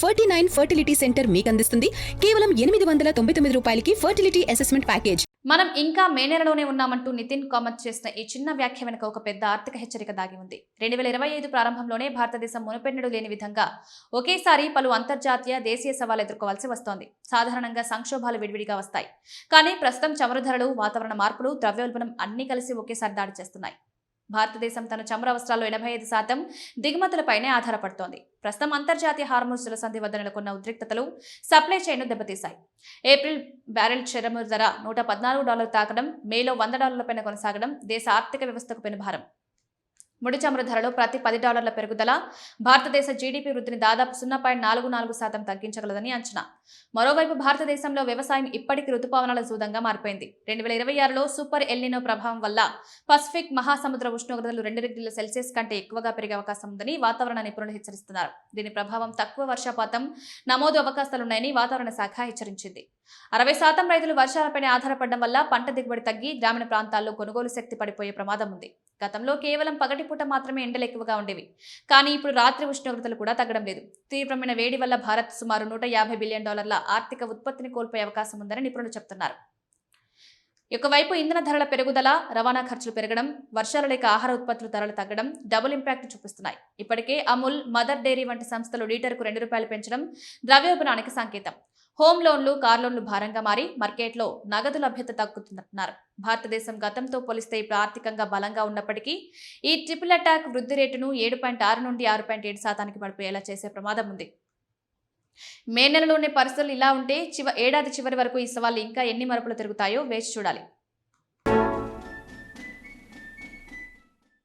49 fertility centre మీకు అందిస్తుంది కేవలం 899 రూపాయలకి ఫర్టిలిటీ అసెస్మెంట్ ప్యాకేజ్. మనం ఇంకా మే నెలలోనే ఉన్నామంటూ నితిన్ కామెంట్ చేసిన ఈ చిన్న వ్యాఖ్య వెనుక ఒక పెద్ద ఆర్థిక హెచ్చరిక దాగి ఉంది. 2025 ప్రారంభంలోనే భారతదేశం మునుపెన్నడూ లేని విధంగా ఒకేసారి పలు అంతర్జాతీయ దేశీయ సవాలు ఎదుర్కోవాల్సి వస్తోంది. సాధారణంగా సంక్షోభాలు విడివిడిగా వస్తాయి, కానీ ప్రస్తుతం చమురు ధరలు, వాతావరణ మార్పులు, ద్రవ్యోల్బణం అన్ని కలిసి ఒకేసారి దాడి చేస్తున్నాయి. భారతదేశం తన చమురు అవసరాల్లో 85% దిగుమతులపైనే ఆధారపడుతోంది. ప్రస్తుతం అంతర్జాతీయ హార్మోజ్ జలసంధి వద్ద నెలకొన్న ఉద్రిక్తతలు సప్లై చైన్ను దెబ్బతీశాయి. ఏప్రిల్ బ్యారెల్ చమురు ధర $114 తాకడం, మేలో $100 పైన కొనసాగడం దేశ ఆర్థిక వ్యవస్థకు పెనుభారం. ముడి చమురు ధరలో ప్రతి $10 పెరుగుదల భారతదేశ జీడీపీ వృద్ధిని దాదాపు 0.44% తగ్గించగలదని అంచనా. మరోవైపు భారతదేశంలో వ్యవసాయం ఇప్పటికీ రుతుపవనాల జూదంగా మారిపోయింది. 2026లో సూపర్ ఎల్నినో ప్రభావం వల్ల పసిఫిక్ మహాసముద్ర ఉష్ణోగ్రతలు 2 డిగ్రీల సెల్సియస్ కంటే ఎక్కువగా పెరిగే అవకాశం ఉందని వాతావరణ నిపుణులు హెచ్చరిస్తున్నారు. దీని ప్రభావం తక్కువ వర్షపాతం నమోదు అవకాశాలున్నాయని వాతావరణ శాఖ హెచ్చరించింది. 60% రైతులు వర్షాలపైనే ఆధారపడడం వల్ల పంట దిగుబడి తగ్గి గ్రామీణ ప్రాంతాల్లో కొనుగోలు శక్తి పడిపోయే ప్రమాదం ఉంది. గతంలో కేవలం పగటిపూట మాత్రమే ఎండలు ఎక్కువగా ఉండేవి, కానీ ఇప్పుడు రాత్రి ఉష్ణోగ్రతలు కూడా తగ్గడం లేదు. తీవ్రమైన వేడి వల్ల భారత్ సుమారు $150 బిలియన్ ఆర్థిక ఉత్పత్తిని కోల్పోయే అవకాశం ఉందని నిపుణులు చెబుతున్నారు. ఒకవైపు ఇంధన ధరల పెరుగుదల, రవాణా ఖర్చులు పెరగడం, వర్షాలు లేక ఆహార ఉత్పత్తుల ధరలు తగ్గడం డబుల్ ఇంపాక్ట్ చూపిస్తున్నాయి. ఇప్పటికే అమూల్, మదర్ డైరీ వంటి సంస్థలు లీటర్కు ₹2 పెంచడం ద్రవ్యోల్బణానికి సంకేతం. హోమ్ లోన్లు, కార్ లోన్లు భారంగా మారి మార్కెట్లో నగదు లభ్యత తగ్గుతున్నారు. భారతదేశం గతంతో పోలిస్తే ఇప్పుడు ఆర్థికంగా బలంగా ఉన్నప్పటికీ ఈ ట్రిపుల్ అటాక్ వృద్ధి రేటును 7.6 నుండి 6.7% పడిపోయేలా చేసే ప్రమాదం ఉంది. మే నెలలోనే పరిస్థితులు ఇలా ఉంటే ఏడాది చివరి వరకు ఈ సవాళ్లు ఇంకా ఎన్ని మలుపులు తిరుగుతాయో వేచి చూడాలి.